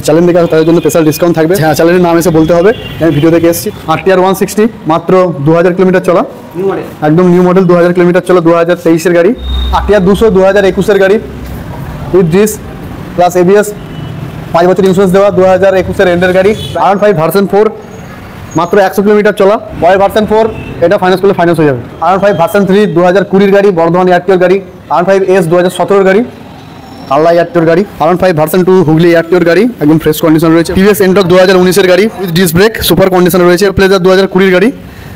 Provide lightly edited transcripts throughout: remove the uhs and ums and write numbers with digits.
Challenge দেখে তাদের জন্য স্পেশাল ডিসকাউন্ট থাকবে। হ্যাঁ, চ্যালেঞ্জের নাম এসে বলতে হবে। আমি ভিডিও দেখে এসেছি। RTR 160 মাত্র 2000 কিলোমিটার চলা, একদম নিউ মডেল, 2000 কিলোমিটার চলা, 2023-এর গাড়ি। RTR 200 2021-এর গাড়ি উইথ ডিস প্লাস ABS, 5 বছর ইন্স্যুরেন্স দেওয়া, 2021-এর এন্ডের গাড়ি। R15 ভার্সন 4 মাত্র 100 কিলোমিটার চলা, পরের ভার্সন 4 এটা ফাইন্যান্স করলে ফাইন্যান্স হয়ে যাবে। R15 ভার্সন 3 2020-এর গাড়ি, বর্ধমান এয়ারটিওর গাড়ি। R15S 2017-এর গাড়ি, কাল্লা এয়ারটিওর গাড়ি। R15 ভার্সন 2 হুগলি এয়ারটিওর গাড়ি, একদম ফ্রেশ কন্ডিশন রয়েছে। TVS এন্টর্ক 2019-এর গাড়ি with disc brake, super condition রয়েছে। প্লেজার 2020-এর গাড়ি,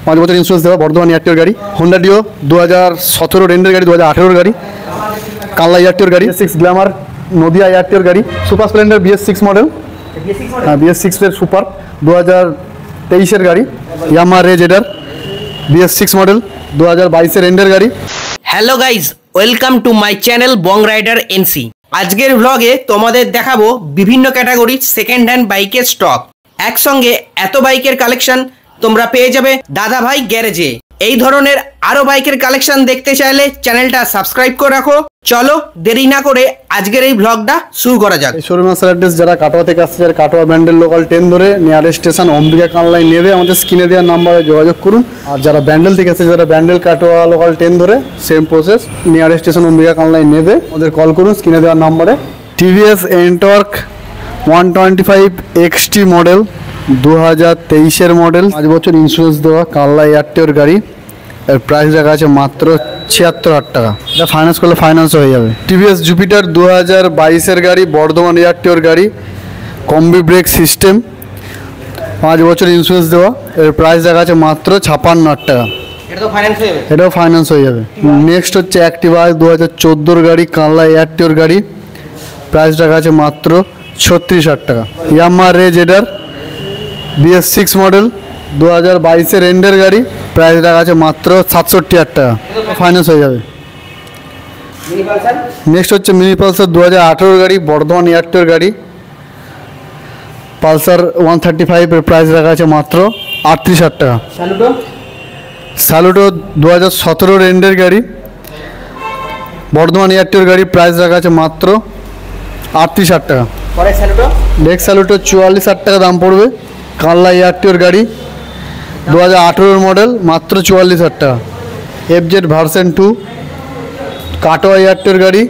5 বছর ইন্স্যুরেন্স দেওয়া, বর্ধমান এয়ারটিওর গাড়ি। হোন্ডা ডিও 2017 এন্ডের গাড়ি, 2018-এর গাড়ি, কাল্লা এয়ারটিওর গাড়ি। BS6 গ্ল্যামার নদিয়া এয়ারটিওর গাড়ি। সুপার স্প্লেন্ডার BS6 মডেল, হ্যাঁ BS6-এর সুপার, 2023-এর গাড়ি। ইয়ামাহা রেজ এডার BS6 মডেল, 2022-এর এন্ডের গাড়ি। Hello guys, welcome to my channel Bong rider NC। আজকের ব্লগে তোমাদের দেখাবো বিভিন্ন ক্যাটাগরির সেকেন্ড হ্যান্ড বাইকের স্টক। একসঙ্গে এত বাইকের কালেকশন তোমরা পেয়ে যাবে দাদা ভাই গ্যারেজে। এই ধরনের আরো বাইকের কালেকশন দেখতে চাইলে চ্যানেলটা সাবস্ক্রাইব করে রাখো। চলো দেরি না করে আজকের এই ব্লগটা শুরু করা যাক। শোরুম অ্যাড্রেস যারা কাটোয়া থেকে আসছে, যারা কাটোয়া ব্যান্ডেল লোকাল ট্রেন ধরে নিয়ারেস্ট স্টেশন অম্বিকা কানলায় নেবে আমাদের স্ক্রিনে দেওয়ার নাম্বারে যোগাযোগ করুন। আর যারা ব্যান্ডেল থেকে আসছে, যারা ব্যান্ডেল কাটোয়া লোকাল ট্রেন ধরে same process, nearest station Ambika কানলায় নেবে আমাদের কল করুন স্ক্রিনে দেওয়ার নাম্বারে। TVS এন্টর্ক 125 XT মডেল, 2023-এর মডেল, 5 বছর ইন্স্যুরেন্স দেওয়া, কাল্লা এয়ারটিওর গাড়ি। এর প্রাইস রাখা আছে মাত্র 76,000 টাকা। এটা ফাইন্যান্স করলে ফাইন্যান্স হয়ে যাবে। TVS জুপিটার 2022-এর গাড়ি, বর্ধমান এয়ারটিওর গাড়ি, কম্বি ব্রেক সিস্টেম, 5 বছর ইন্স্যুরেন্স দেওয়া। এর প্রাইস রাখা আছে মাত্র 56,000 টাকা। এটাও ফাইন্যান্স হয়ে যাবে। নেক্সট হচ্ছে অ্যাক্টিভা 2014-এর গাড়ি, কাল্লা এয়ারটিওর গাড়ি, প্রাইস রাখা আছে মাত্র 36,000 টাকা। ইয়ামাহা রেজ এডার BS6 মডেল, 2022-এর এন্ডের গাড়ি, প্রাইস রাখা আছে মাত্র 67,000 টাকা। ফাইন্যান্স হয়ে যাবে। নেক্সট হচ্ছে মিনি পালসার 2018-এর গাড়ি, বর্ধমান এয়ারটিওর গাড়ি, পালসার 135, এর প্রাইস রাখা আছে মাত্র 38,000 টাকা। স্যালুটো 2017-এর এন্ডের গাড়ি, বর্ধমান এয়ারটিওর গাড়ি, প্রাইস রাখা আছে মাত্র 38,000 টাকা। নেক্সট স্যালুটো 44,000 টাকা দাম পড়বে, কাল্লা এয়ারটিওর গাড়ি, 2018-এর মডেল, মাত্র 44,000 টাকা। FZ ভার্সন 2 কাটোয়া এয়ারটিওর গাড়ি,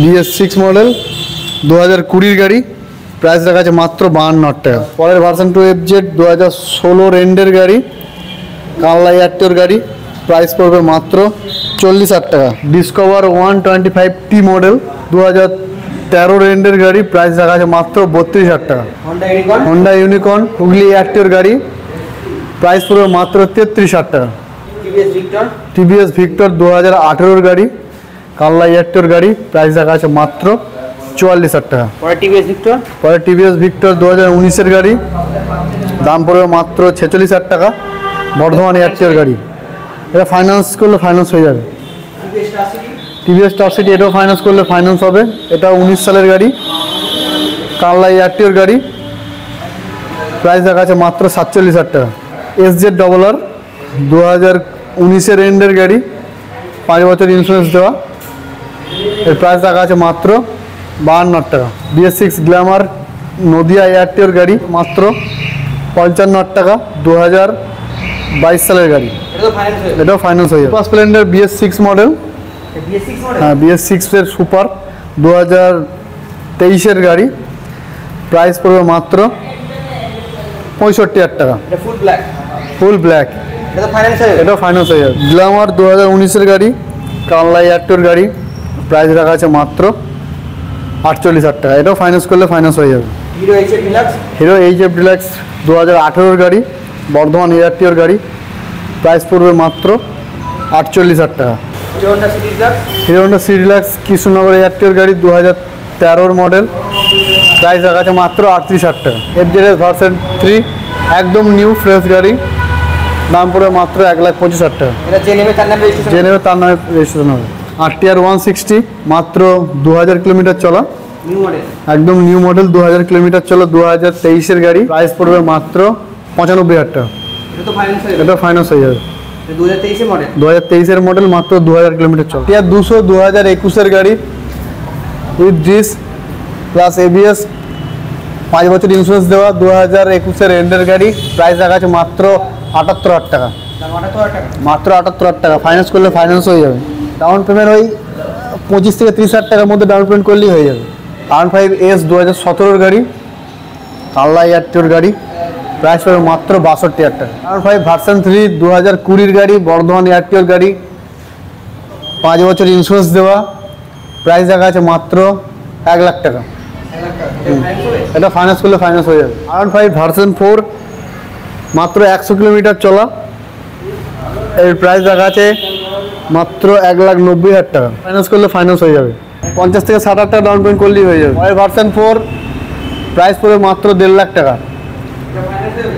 BS6 মডেল, 2020-এর গাড়ি, প্রাইস রাখা আছে মাত্র 52,000 টাকা। পরের ভার্সন 2 FZ 2016-এর এন্ডের গাড়ি, কাল্লা এয়ারটিওর গাড়ি, প্রাইস পড়বে মাত্র 40,000 টাকা। ডিসকভার 125T মডেল, 2013-এর এন্ডের গাড়ি, প্রাইস রাখা আছে মাত্র 32,000 টাকা। হোন্ডা ইউনিকর্ন হুগলি এয়ারটিওর গাড়ি, প্রাইস পড়বে মাত্র 33,000 টাকা। TVS ভিক্টর 2018-এর গাড়ি, কাল্লা এয়ারটিওর গাড়ি, প্রাইস রাখা আছে মাত্র 44,000 টাকা। পরে TVS ভিক্টর 2019-এর গাড়ি, দাম পড়বে মাত্র 46,000 টাকা, বর্ধমান এয়ারটিওর গাড়ি। এটা ফাইন্যান্স করলে ফাইন্যান্স হয়ে যাবে। TVS স্টার সিটি এটাও ফাইন্যান্স করলে ফাইন্যান্স হবে। এটা 19 সালের গাড়ি, কাল্লা এয়ারটিওর গাড়ি, প্রাইস রাখা আছে মাত্র 47,000 টাকা। SZ RR 2019-এর এন্ডের গাড়ি, 5 বছর ইন্স্যুরেন্স দেওয়া, এর প্রাইস রাখা আছে মাত্র 52,000 টাকা। BS6 গ্ল্যামার নদিয়া এয়ারটিওর গাড়ি, মাত্র 55,000 টাকা, 2022 সালের গাড়ি। এটাও ফাইন্যান্স হয়ে যাবে। সুপার স্প্লেন্ডার BS6 মডেল, হ্যাঁ BS6-এর সুপার, 2023-এর গাড়ি, প্রাইস পড়বে মাত্র 65,000 টাকা। ফুল ব্ল্যাক, এটাও ফাইন্যান্স হয়ে যাবে। গ্ল্যামার 2019-এর গাড়ি, কাল্লা এয়ারটিওর গাড়ি, প্রাইস রাখা আছে মাত্র 48,000 টাকা। এটাও ফাইন্যান্স করলে ফাইন্যান্স হয়ে যাবে। হিরো HF ডিলাক্স 2018-এর গাড়ি, বর্ধমান এয়ারটিওর গাড়ি, প্রাইস পড়বে মাত্র 48,000 টাকা। Hero Honda C deluxe Krishnanagar এয়ারটিওর গাড়ি, 2013-এর মডেল, প্রাইস রাখা আছে মাত্র 38,000 টাকা। FZS ভার্সন 3 একদম নিউ ফ্রেশ গাড়ি, দাম পড়বে মাত্র 1,25,000 টাকা। যে নেবে তার নামে রেজিস্ট্রেশন হবে। RTR 160 মাত্র 2000 কিলোমিটার চলা, একদম নিউ মডেল, 2000 কিলোমিটার চলা, 2023-এর গাড়ি, প্রাইস পড়বে মাত্র 95,000 টাকা। এটা ফাইন্যান্স হয়ে যাবে। 2023-এর মডেল, মাত্র 2000 কিলোমিটার চলা। RTR 200 2021-এর গাড়ি উইথ ডিস প্লাস এবিএস, 5 বছর ইন্স্যুরেন্স দেওয়া, 2021-এর এন্ডের গাড়ি। প্রাইস রাখা আছে মাত্র 78,000 টাকা, মাত্র 78,000 টাকা। ফাইন্যান্স করলে ফাইন্যান্স হয়ে যাবে। ডাউন পেমেন্ট ওই 25 থেকে 30,000 টাকার মধ্যে ডাউন পেমেন্ট করলেই হয়ে যাবে। R5S 2017-এর গাড়ি, কাল্লা এয়ারটিওর গাড়ি। প্রাইস পড়বে মাত্র 62,000 টাকা। R5 ভার্সন 3 2020-এর গাড়ি, বর্ধমান এয়ারটিওর গাড়ি, 5 বছর ইন্স্যুরেন্স দেওয়া। প্রাইস রাখা আছে মাত্র 1 লাখ টাকা। এটা ফাইন্যান্স করলে ফাইন্যান্স হয়ে যাবে। R5 ভার্সন 4 মাত্র 100 কিলোমিটার চলা, এর প্রাইস রাখা আছে মাত্র 1,90,000 টাকা। ফাইন্যান্স করলে ফাইন্যান্স হয়ে যাবে। 50 থেকে 60,000 টাকা ডাউন পেমেন্ট করলেই হয়ে যাবে। ভার্সন 4 প্রাইস পড়বে মাত্র 1.5 লাখ টাকা,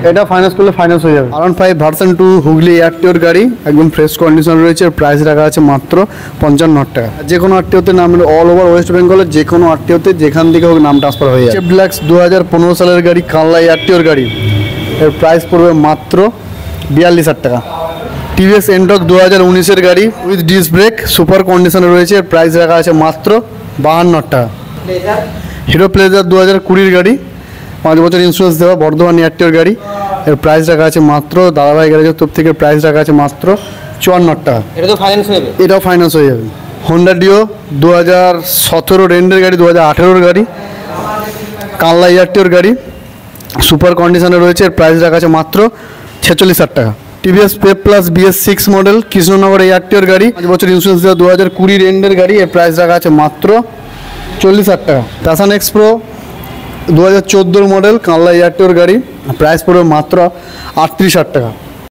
এটা ফাইন্যান্স করলে ফাইন্যান্স হয়ে যাবে। R5 ভার্সন 2 হুগলি এয়ারটিওর গাড়ি, একদম ফ্রেশ কন্ডিশন রয়েছে। প্রাইস রাখা আছে মাত্র 55,000 টাকা। যে কোনো আরটিওতে নাম, অল ওভার ওয়েস্ট বেঙ্গলের যে কোনো আরটিওতে যেখান থেকে হোক নাম ট্রান্সফার হয়ে যায়। ডিলাক্স 2015 সালের গাড়ি, কানলা এয়ারটিওর গাড়ি, এর প্রাইস পড়বে মাত্র 42,000 টাকা। টিভিএস এনটর্ক 2019-এর গাড়ি উইথ ডিস্ক ব্রেক, সুপার কন্ডিশনে রয়েছে। এর প্রাইস রাখা আছে মাত্র 52,000 টাকা। হিরো প্লেজার 2020-এর গাড়ি, 5 বছর ইন্স্যুরেন্স দেওয়া, বর্ধমান এয়ারটিওর গাড়ি। এর প্রাইস রাখা আছে মাত্র, দাদাভাই গ্যারেজের তরফ থেকে প্রাইস রাখা আছে মাত্র 54,000 টাকা। এটা তো ফাইন্যান্স হয়ে যাবে, এটাও ফাইন্যান্স হয়ে যাবে। হোন্ডা ডিও 2017 রেন্ডের গাড়ি, 2018-এর গাড়ি, কানলা এয়ারটিওর গাড়ি, সুপার কন্ডিশনে রয়েছে। এর প্রাইস রাখা আছে মাত্র 46,000 টাকা। TVS Pep plus BS6 model, Krishnanagar এয়ারটিওর গাড়ি, 5 বছর ইন্স্যুরেন্স দেওয়া, 2020 রেন্ডের গাড়ি। এর প্রাইস রাখা আছে মাত্র 40,000 টাকা। প্যাশন এক্স প্রো 2014 মডেল, কানলা এয়ারটিওর গাড়ি, প্রাইস পড়বে মাত্র 38,000 টাকা।